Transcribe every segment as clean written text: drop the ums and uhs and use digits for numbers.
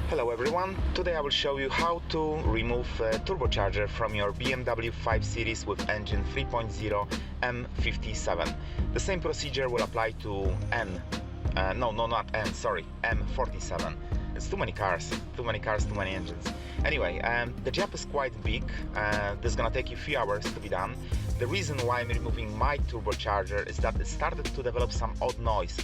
Hello everyone, today I will show you how to remove a turbocharger from your BMW 5 Series with engine 3.0 M57. The same procedure will apply to M47. It's too many cars, too many engines. Anyway, the job is quite big. This is gonna take you a few hours to be done. The reason why I'm removing my turbocharger is that it started to develop some odd noise.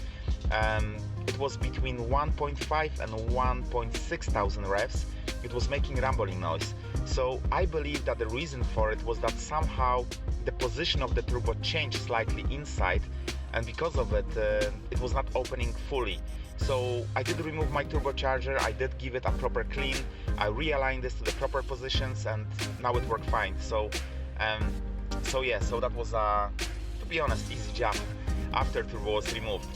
It was between 1.5 and 1.6 thousand revs. It was making rumbling noise. So I believe that the reason for it was that somehow the position of the turbo changed slightly inside, and because of it, it was not opening fully. So I did remove my turbocharger, I did give it a proper clean, I realigned this to the proper positions, and now it worked fine. So that was a, to be honest, easy job after turbo was removed.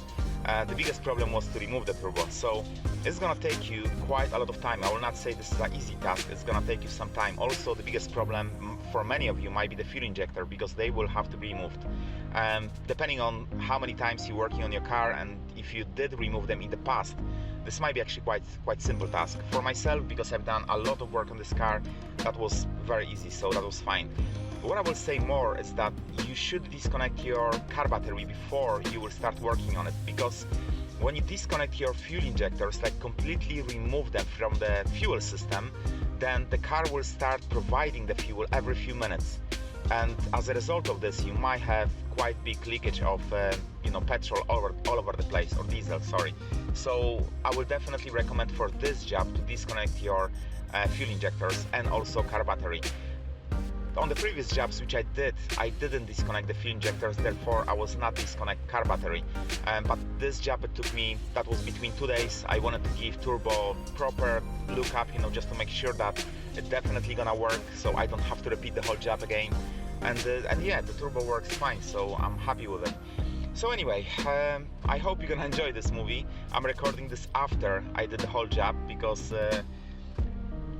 The biggest problem was to remove the turbo, so it's gonna take you quite a lot of time. I will not say this is an easy task, it's gonna take you some time. Also, the biggest problem for many of you might be the fuel injector, because they will have to be removed. Depending on how many times you're working on your car and if you did remove them in the past, this might be actually quite simple task. For myself, because I've done a lot of work on this car, that was very easy, so that was fine. What I will say more is that you should disconnect your car battery before you will start working on it, because when you disconnect your fuel injectors, like completely remove them from the fuel system, then the car will start providing the fuel every few minutes, and as a result of this you might have quite big leakage of petrol all over the place, or diesel, sorry. So I will definitely recommend for this job to disconnect your fuel injectors and also car battery. On the previous jobs which I didn't disconnect the fuel injectors, therefore I was not disconnect car battery. But this job, it took me, that was between 2 days. I wanted to give turbo proper look up, just to make sure that it's definitely gonna work, so I don't have to repeat the whole job again. And yeah, the turbo works fine, so I'm happy with it. So anyway, I hope you're gonna enjoy this movie. I'm recording this after I did the whole job, because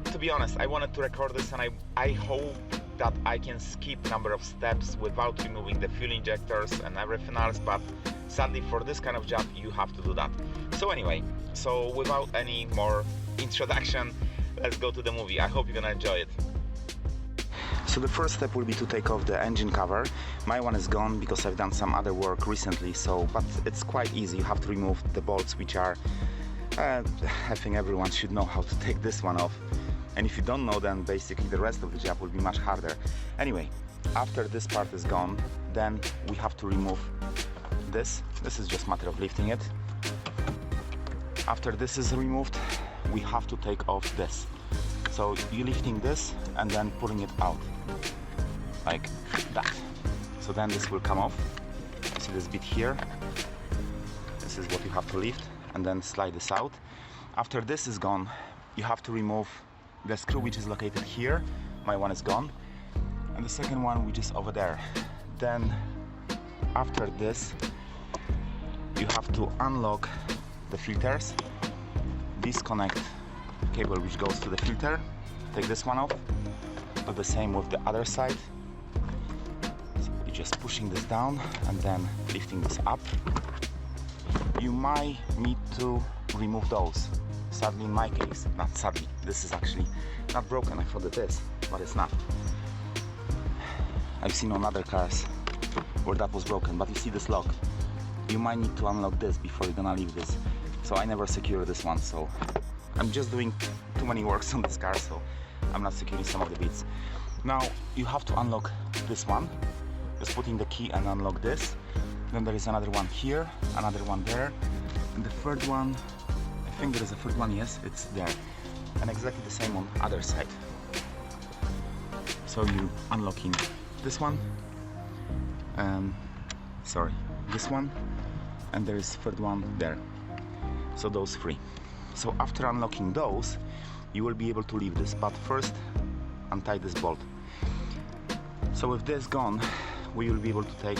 to be honest, I wanted to record this, and I hope that I can skip number of steps without removing the fuel injectors and everything else, but sadly for this kind of job you have to do that. So anyway, so without any more introduction, let's go to the movie. I hope you're gonna enjoy it. So the first step will be to take off the engine cover. My one is gone because I've done some other work recently, but it's quite easy. You have to remove the bolts, which are I think everyone should know how to take this one off. And if you don't know, then basically the rest of the job will be much harder. Anyway, after this part is gone, then we have to remove this. This is just a matter of lifting it. After this is removed, we have to take off this. So you're lifting this and then pulling it out, like that. So then this will come off. You see this bit here? This is what you have to lift, and then slide this out. After this is gone, you have to remove the screw which is located here. My one is gone, and the second one which is over there. Then after this you have to unlock the filters, disconnect cable which goes to the filter, take this one off, do the same with the other side. So you're just pushing this down and then lifting this up. You might need to remove those. Sadly, in my case, not sadly, this is actually not broken. I thought it is, but it's not. I've seen on other cars where that was broken, but you see this lock. You might need to unlock this before you're gonna leave this. So I never secure this one, so I'm just doing too many works on this car, so I'm not securing some of the bits. Now you have to unlock this one. Just put in the key and unlock this. Then there is another one here, another one there, and the third one, I think there is a third one, yes, it's there. And exactly the same on other side. So you unlocking this one, this one, and there is third one there. So those three. So after unlocking those, you will be able to leave this, but first untie this bolt. So with this gone, we will be able to take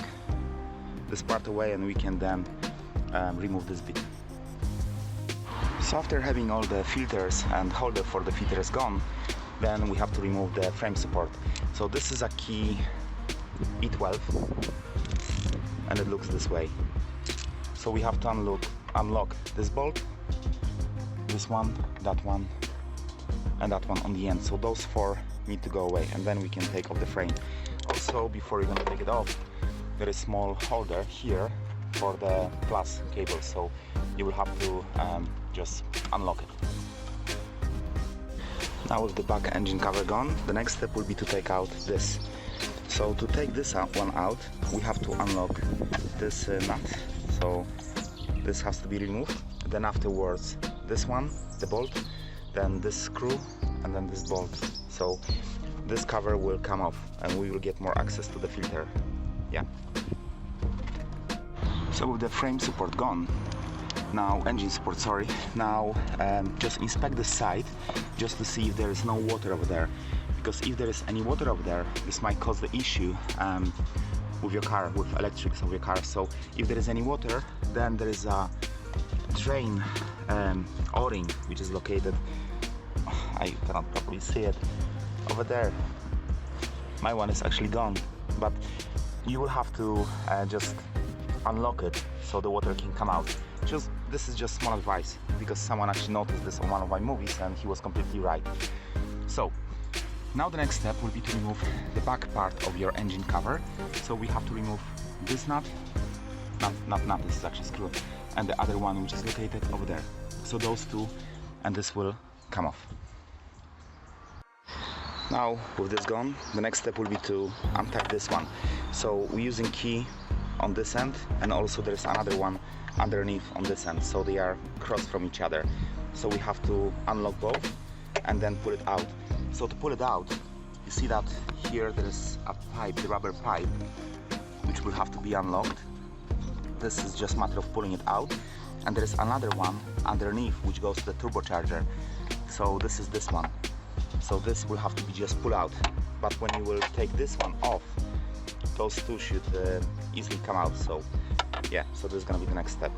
this part away, and we can then remove this bit. So after having all the filters and holder for the filters gone, then we have to remove the frame support. So this is a key E12, and it looks this way. So we have to unlock this bolt, this one, that one, and that one on the end. So those four need to go away, and then we can take off the frame. Also, before you're gonna take it off, there is a small holder here for the plus cable, so you will have to just unlock it. Now with the back engine cover gone, the next step will be to take out this. So to take this one out, we have to unlock this nut. So this has to be removed. Then afterwards, this one, the bolt, then this screw, and then this bolt. So this cover will come off, and we will get more access to the filter. Yeah. So with the frame support gone, now engine support, sorry, now just inspect the side just to see if there is no water over there, because if there is any water over there, this might cause the issue with your car, with electrics of your car. So if there is any water, then there is a drain o-ring which is located, I cannot properly see it, over there. My one is actually gone, but you will have to just unlock it so the water can come out. This is just small advice, because someone actually noticed this on one of my movies and he was completely right. So now the next step will be to remove the back part of your engine cover. So we have to remove this nut, not nut, this is actually screw, and the other one which is located over there. So those two, and this will come off. Now with this gone, the next step will be to untie this one. So we're using key on this end, and also there's another one underneath on this end, so they are crossed from each other. So we have to unlock both and then pull it out. So to pull it out, you see that here there is a pipe, the rubber pipe, which will have to be unlocked. This is just a matter of pulling it out, and there is another one underneath which goes to the turbocharger. So this is this one. So this will have to be just pulled out, but when you will take this one off, those two should easily come out. So yeah, so this is gonna be the next step.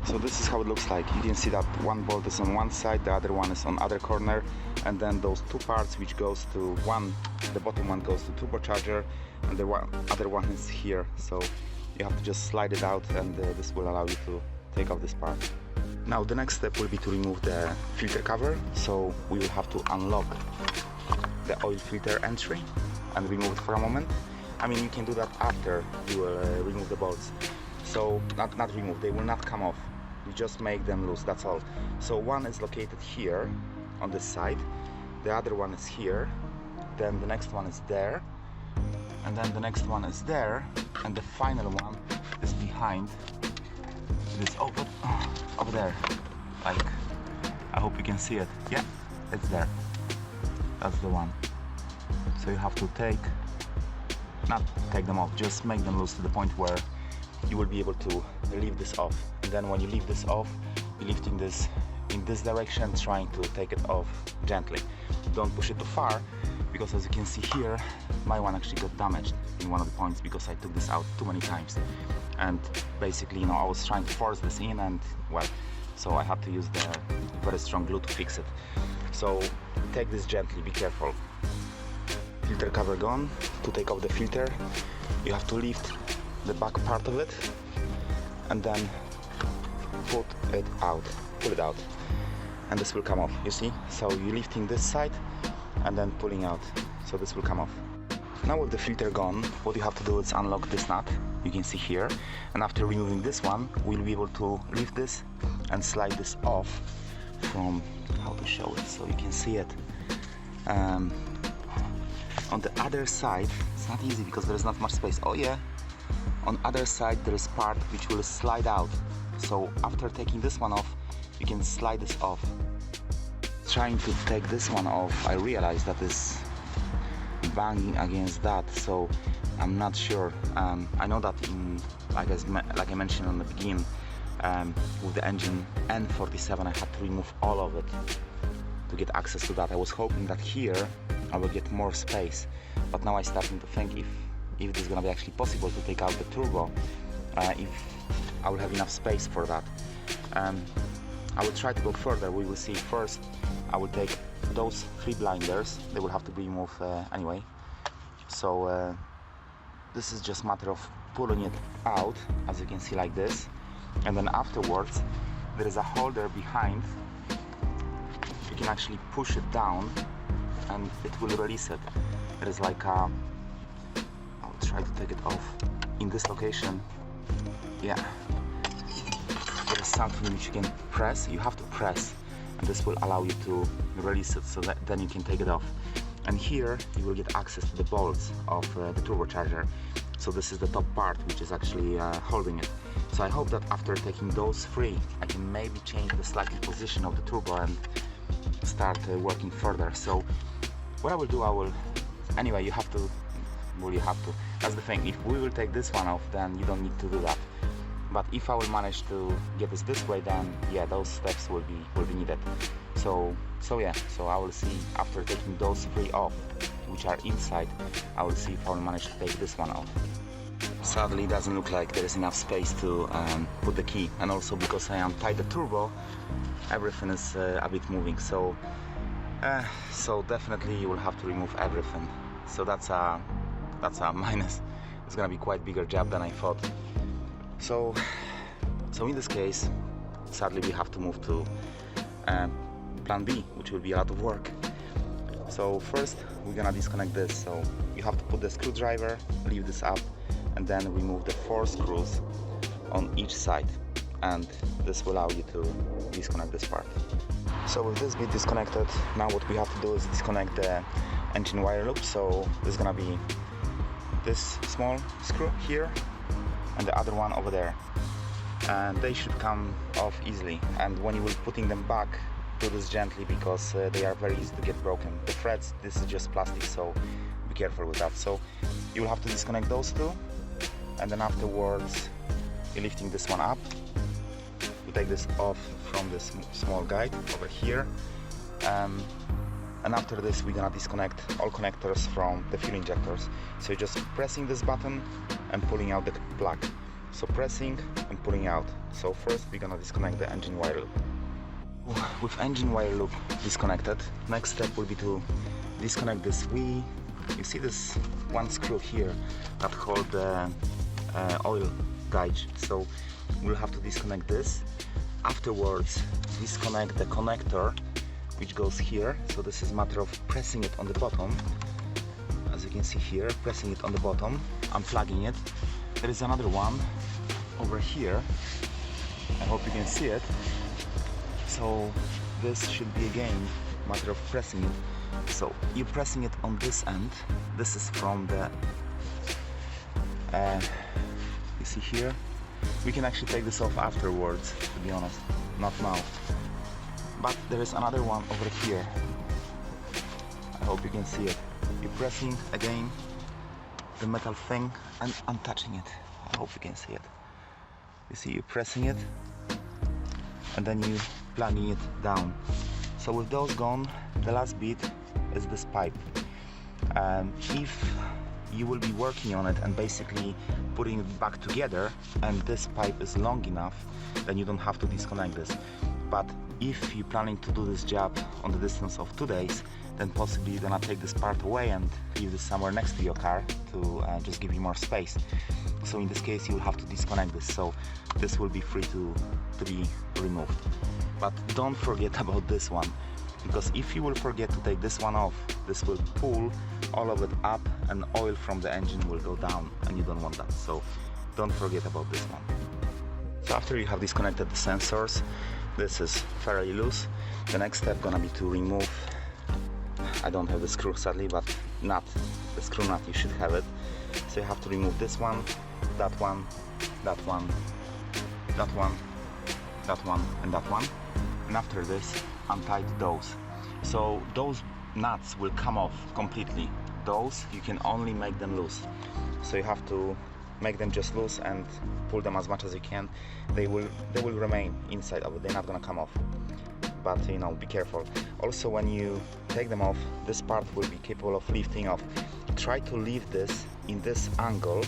So this is how it looks like. You can see that one bolt is on one side, the other one is on other corner, and then those two parts which goes to one, the bottom one goes to turbocharger, and the other one is here. So you have to just slide it out, and this will allow you to take off this part. Now the next step will be to remove the filter cover. So we will have to unlock the oil filter entry and remove it for a moment. I mean, you can do that after you will remove the bolts. So not remove, they will not come off. You just make them loose, that's all. So one is located here on this side, the other one is here, then the next one is there, and then the next one is there, and the final one is behind. It is over there. Like, I hope you can see it. Yeah, it's there. That's the one. So you have to not take them off, just make them loose to the point where you will be able to leave this off. And then when you leave this off, you're lifting this in this direction, trying to take it off gently. Don't push it too far, because as you can see here, my one actually got damaged in one of the points because I took this out too many times. And basically, you know, I was trying to force this in, and well, so I had to use the very strong glue to fix it. So take this gently, be careful. Filter cover gone. To take off the filter, you have to lift the back part of it and then pull it out, and this will come off, you see. So you're lifting this side and then pulling out, so this will come off. Now with the filter gone, what you have to do is unlock this nut, you can see here, and after removing this one, we'll be able to lift this and slide this off from, how to show it so you can see it. On the other side, it's not easy because there is not much space. Oh yeah, on other side there is part which will slide out. So after taking this one off, you can slide this off. Trying to take this one off, I realized that is banging against that, so I'm not sure. I know that like I mentioned on the beginning, with the engine M57 I had to remove all of it to get access to that. I was hoping that here I will get more space, but now I'm starting to think if this is gonna be actually possible to take out the turbo, if I will have enough space for that. I will try to go further, we will see. First I will take those 3 blinders, they will have to be removed anyway. So this is just a matter of pulling it out, as you can see, like this, and then afterwards there is a holder behind you can actually push it down and it will release it. It is like a, I'll try to take it off in this location. Yeah, there is something which you can press. You have to press, and this will allow you to release it, so that then you can take it off. And here you will get access to the bolts of the turbocharger. So this is the top part which is actually holding it. So I hope that after taking those free, I can maybe change the slightly position of the turbo and start working further. So what I will do, anyway, you have to, that's the thing, if we will take this one off, then you don't need to do that. But if I will manage to get this way, then yeah, those steps will be needed. So I will see after taking those three off, which are inside, I will see if I will manage to take this one off. Sadly, it doesn't look like there is enough space to put the key, and also because I untied the turbo, everything is a bit moving. So definitely you will have to remove everything. So that's a minus. It's gonna be quite bigger job than I thought. So in this case, sadly we have to move to plan B, which will be a lot of work. So first we're gonna disconnect this. So you have to put the screwdriver, leave this up, and then remove the 4 screws on each side, and this will allow you to disconnect this part. So with this bit disconnected, now what we have to do is disconnect the engine wire loop. So there's gonna be this small screw here and the other one over there, and they should come off easily. And when you will putting them back, do this gently, because they are very easy to get broken. The threads, this is just plastic, so be careful with that. So you will have to disconnect those two, and then afterwards you're lifting this one up to take this off from this small guide over here, and after this we're gonna disconnect all connectors from the fuel injectors. So you're just pressing this button and pulling out the plug. So pressing and pulling out. So first we're gonna disconnect the engine wire loop. With engine wire loop disconnected, next step will be to disconnect this you see this one screw here that hold the oil gauge. So we'll have to disconnect this. Afterwards disconnect the connector which goes here. So this is a matter of pressing it on the bottom, as you can see here, pressing it on the bottom, unplugging it. There is another one over here, I hope you can see it. So this should be again a matter of pressing it. So you're pressing it on this end. This is from the you see here. We can actually take this off afterwards, to be honest, not now. But there is another one over here. I hope you can see it. You're pressing again the metal thing and untouching it. I hope you can see it. You see, you're pressing it and then you plugging it down. So with those gone, the last bit is this pipe. If you will be working on it and basically putting it back together, and this pipe is long enough, then you don't have to disconnect this. But if you're planning to do this job on the distance of 2 days, then possibly you're gonna take this part away and leave this somewhere next to your car to just give you more space. So in this case you'll have to disconnect this, so this will be free to be removed. But don't forget about this one, because if you will forget to take this one off, this will pull all of it up and oil from the engine will go down, and you don't want that. So don't forget about this one. So after you have disconnected the sensors, this is fairly loose. The next step gonna be to remove, I don't have the screw sadly, but nut, the screw nut, you should have it. So you have to remove this one, that one, that one, that one, that one, and that one. And after this, untie those. So those nuts will come off completely. Those, you can only make them loose. So you have to make them just loose and pull them as much as you can. They will remain inside of it, they're not gonna come off. But you know, be careful. Also, when you take them off, this part will be capable of lifting off. Try to leave this in this angle,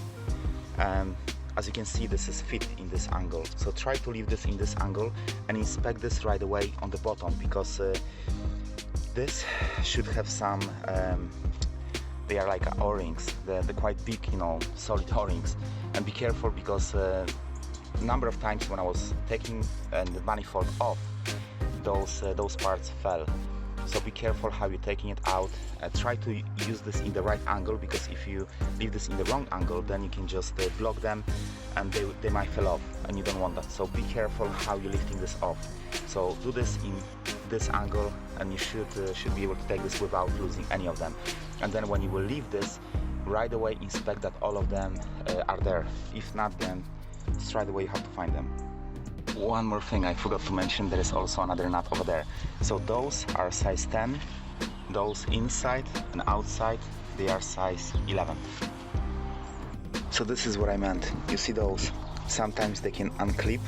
and as you can see, this is fit in this angle. So try to leave this in this angle and inspect this right away on the bottom, because this should have some they are like O-rings, they're quite big, you know, solid O-rings. And be careful, because a number of times when I was taking the manifold off, those parts fell. So be careful how you're taking it out. Try to use this in the right angle, because if you leave this in the wrong angle, then you can just block them and they might fall off, and you don't want that. So be careful how you're lifting this off. So do this in this angle, and you should be able to take this without losing any of them. And then when you will leave this, right away inspect that all of them are there. If not, then straight away you have to find them. One more thing I forgot to mention, there is also another nut over there. So those are size 10, those inside and outside, they are size 11. So this is what I meant. You see those? Sometimes they can unclip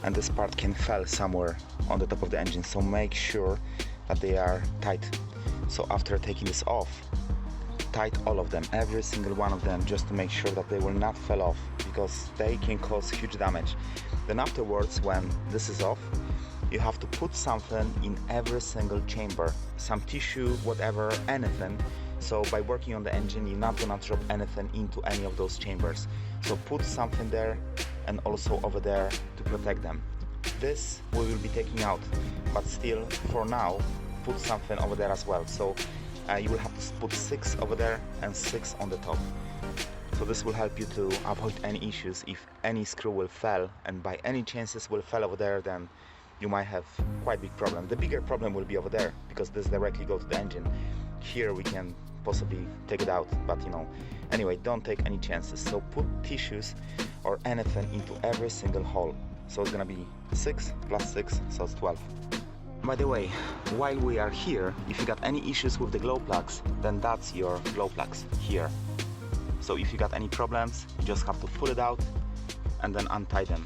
and this part can fall somewhere on the top of the engine. So make sure that they are tight. So after taking this off, tight all of them, every single one of them, just to make sure that they will not fall off, because they can cause huge damage. Then afterwards, when this is off, you have to put something in every single chamber, some tissue, whatever, anything. So by working on the engine, you're not gonna drop anything into any of those chambers. So put something there and also over there to protect them. This we will be taking out, but still for now put something over there as well. So you will have to put 6 over there and 6 on the top. So this will help you to avoid any issues. If any screw will fall, and by any chances will fall over there, then you might have quite big problem. The bigger problem will be over there, because this directly goes to the engine. Here we can possibly take it out, but you know, anyway, don't take any chances. So put tissues or anything into every single hole. So it's gonna be 6 plus 6, so it's 12. By the way, while we are here, if you got any issues with the glow plugs, then that's your glow plugs here. So if you got any problems, you just have to pull it out and then untie them.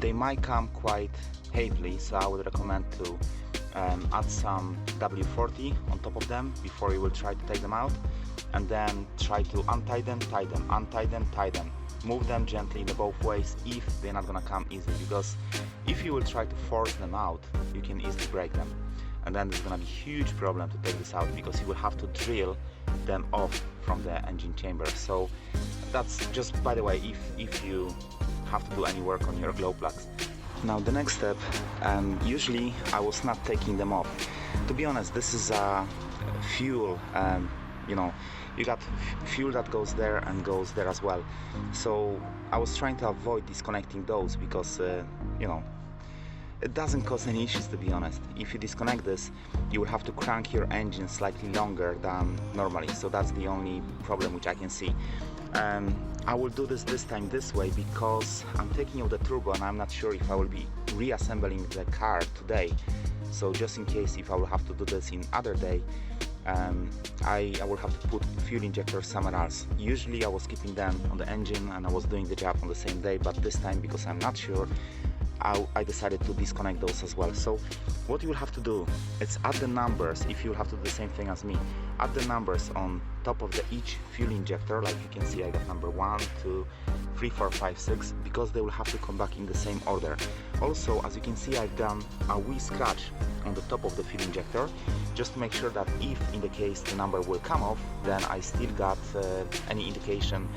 They might come quite heavily, so I would recommend to add some W40 on top of them before you will try to take them out, and then try to untie them, tie them, untie them, tie them. Move them gently in both ways if they're not gonna come easily, because if you will try to force them out, you can easily break them, and then there's gonna be huge problem to take this out, because you will have to drill them off from the engine chamber. So that's just, by the way, if you have to do any work on your glow plugs. Now the next step, usually I was not taking them off. To be honest, this is a fuel, you know, you got fuel that goes there and goes there as well. So I was trying to avoid disconnecting those, because you know, it doesn't cause any issues, to be honest. If you disconnect this, you will have to crank your engine slightly longer than normally. So that's the only problem which I can see. I will do this time this way, because I'm taking out the turbo and I'm not sure if I will be reassembling the car today. So just in case if I will have to do this in other day, I will have to put fuel injectors somewhere else. Usually I was keeping them on the engine and I was doing the job on the same day, but this time, because I'm not sure, I decided to disconnect those as well. So what you will have to do is add the numbers. If you will have to do the same thing as me, add the numbers on top of each fuel injector. Like you can see, I got number 1, 2, 3, 4, 5, 6, because they will have to come back in the same order. Also, as you can see, I've done a wee scratch on the top of the fuel injector, just to make sure that if in the case the number will come off, then I still got any indication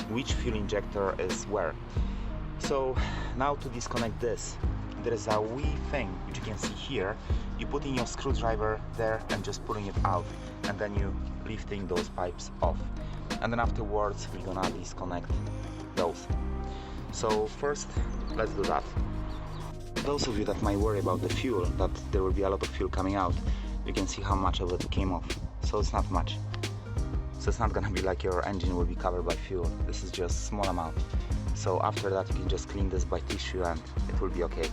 which fuel injector is where. So now to disconnect this, there is a wee thing which you can see here. You put in your screwdriver there and just pulling it out, and then you lifting those pipes off, and then afterwards we're gonna disconnect those. So first, let's do that. Those of you that might worry about the fuel, that there will be a lot of fuel coming out, you can see how much of it came off. So it's not much. So it's not gonna be like your engine will be covered by fuel. This is just small amount. So after that you can just clean this by tissue and it will be okay.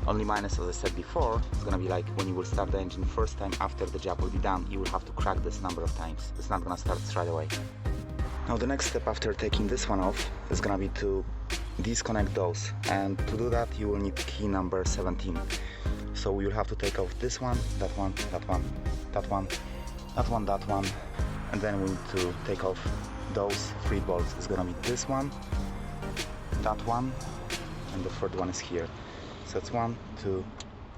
Only minus, as I said before, it's gonna be like when you will start the engine first time after the job will be done, you will have to crack this number of times. It's not gonna start straight away. Now the next step after taking this one off is gonna be to disconnect those, and to do that you will need key number 17. So we will have to take off this one, that one, that one, that one, that one, that one, and then we need to take off those 3 bolts. It's gonna be this one, that one, and the third one is here. So it's 1, 2,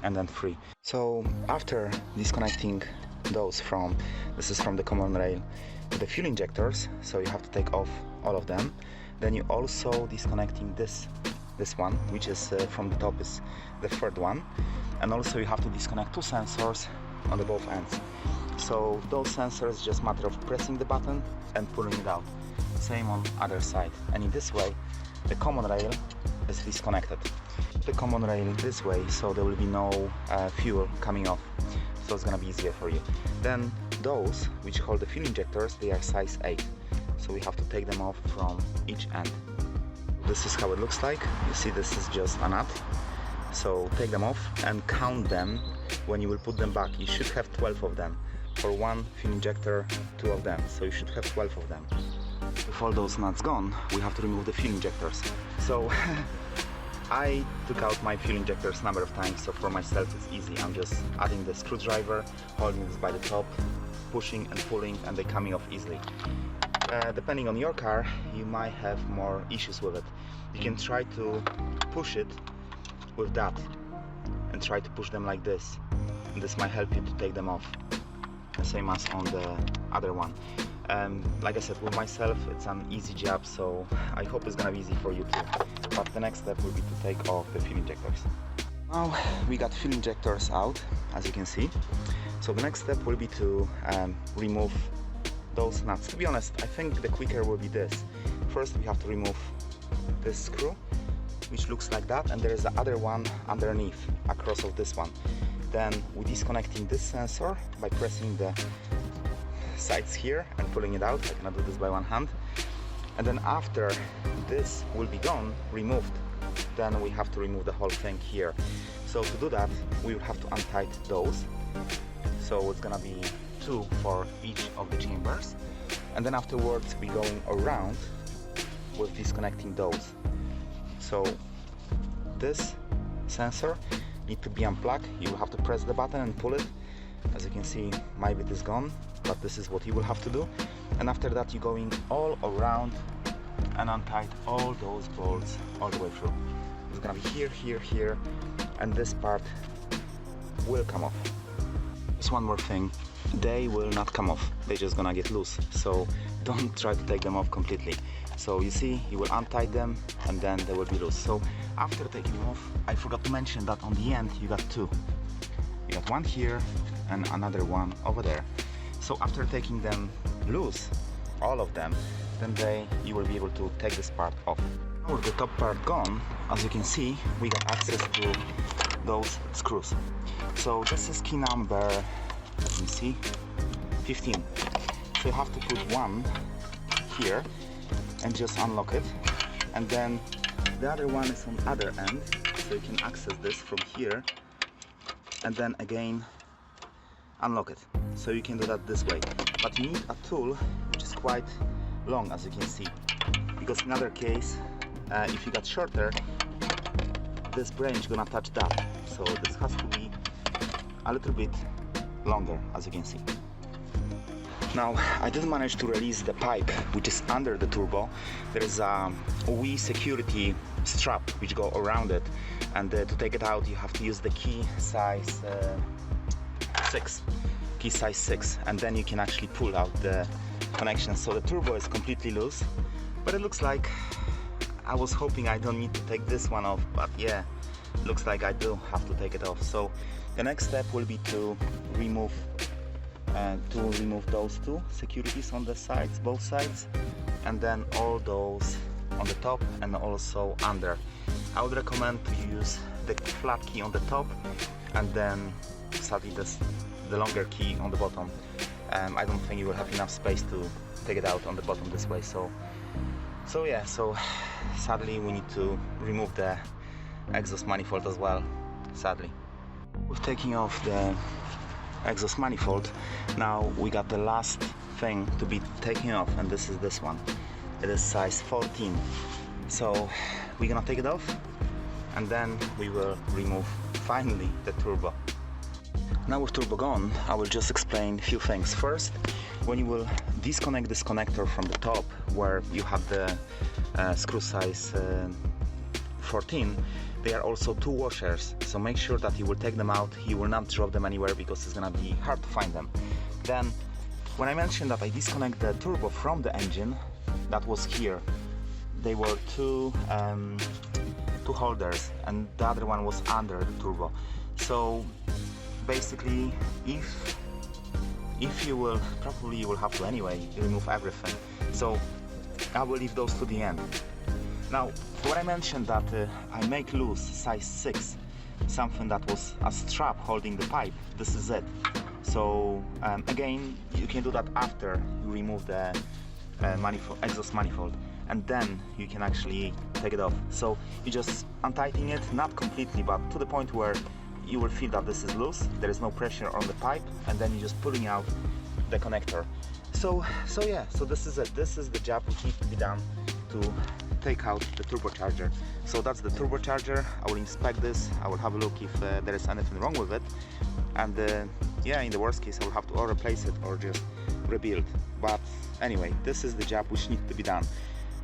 and then 3. So after disconnecting those from, this is from the common rail, the fuel injectors, so you have to take off all of them. Then you also disconnecting this one, which is from the top, is the third one, and also you have to disconnect 2 sensors on the both ends. So those sensors, just matter of pressing the button and pulling it out. Same on other side. And in this way, the common rail is disconnected. The common rail this way, so there will be no fuel coming off. So it's gonna be easier for you. Then those which hold the fuel injectors, they are size 8. So we have to take them off from each end. This is how it looks like. You see, this is just a nut. So take them off and count them when you will put them back. You should have 12 of them. For one fuel injector, 2 of them. So you should have 12 of them. With all those nuts gone, we have to remove the fuel injectors. So I took out my fuel injectors a number of times, so for myself it's easy. I'm just adding the screwdriver, holding this by the top, pushing and pulling, and they're coming off easily. Depending on your car, you might have more issues with it. You can try to push it with that and try to push them like this, and this might help you to take them off, the same as on the other one. Like I said, with myself it's an easy job, so I hope it's gonna be easy for you too. But the next step will be to take off the fuel injectors. Now we got fuel injectors out, as you can see. So the next step will be to remove those nuts. To be honest, I think the quicker will be this. First we have to remove this screw, which looks like that, and there is the other one underneath, across of this one. Then we're disconnecting this sensor by pressing the sides here and pulling it out. I cannot do this by one hand. And then after this will be gone, removed, then we have to remove the whole thing here. So to do that, we will have to untighten those. So it's gonna be 2 for each of the chambers. And then afterwards we're going around with disconnecting those. So this sensor needs to be unplugged. You will have to press the button and pull it. As you can see, my bit is gone, but this is what you will have to do. And after that, you're going all around and untied all those bolts all the way through. It's gonna be here, here, here, and this part will come off. Just one more thing, they will not come off, they're just gonna get loose, so don't try to take them off completely. So you see, you will untie them and then they will be loose. So after taking them off, I forgot to mention that on the end you got 2. You got one here and another one over there. So after taking them loose, all of them, then you will be able to take this part off. Now with the top part gone, as you can see, we got access to those screws. So this is key number, let me see, 15. So you have to put one here and just unlock it, and then the other one is on the other end, so you can access this from here, and then again unlock it. So you can do that this way, but you need a tool which is quite long, as you can see, because in other case, if you got shorter, this branch gonna touch that. So this has to be a little bit longer, as you can see. Now I did manage to release the pipe which is under the turbo. There is a wee security strap which go around it, and to take it out you have to use the key size 6, and then you can actually pull out the connection. So the turbo is completely loose, but it looks like, I was hoping I don't need to take this one off, but yeah, looks like I do have to take it off. So the next step will be to remove those 2 securities on the sides, both sides, and then all those on the top and also under. I would recommend to use the flat key on the top and then sadly the longer key on the bottom. I don't think you will have enough space to take it out on the bottom this way. So sadly we need to remove the exhaust manifold as well, sadly. With taking off the exhaust manifold, now we got the last thing to be taken off, and this is this one. It is size 14. So we're gonna take it off and then we will remove finally the turbo. Now with turbo gone, I will just explain a few things. First, when you will disconnect this connector from the top where you have the screw size 14, there are also 2 washers, so make sure that you will take them out. You will not drop them anywhere because it's gonna be hard to find them. Then when I mentioned that I disconnect the turbo from the engine, that was here. They were two holders and the other one was under the turbo. So basically, if you will, probably you will have to anyway remove everything. So I will leave those to the end. Now, when I mentioned that I make loose size 6, something that was a strap holding the pipe, this is it. So again, you can do that after you remove the exhaust manifold, and then you can actually take it off. So you just untighten it, not completely, but to the point where you will feel that this is loose, there is no pressure on the pipe, and then you're just pulling out the connector. So yeah, so this is it. This is the job which needs to be done to take out the turbocharger. So that's the turbocharger. I will inspect this, I will have a look if there is anything wrong with it, and yeah, in the worst case I will have to or replace it or just rebuild. But anyway, this is the job which needs to be done.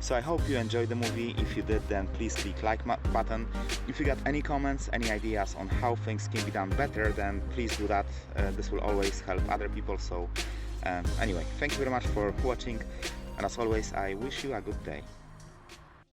So I hope you enjoyed the movie. If you did, then please click like button. If you got any comments, any ideas on how things can be done better, then please do that. This will always help other people. So anyway, thank you very much for watching, and as always, I wish you a good day.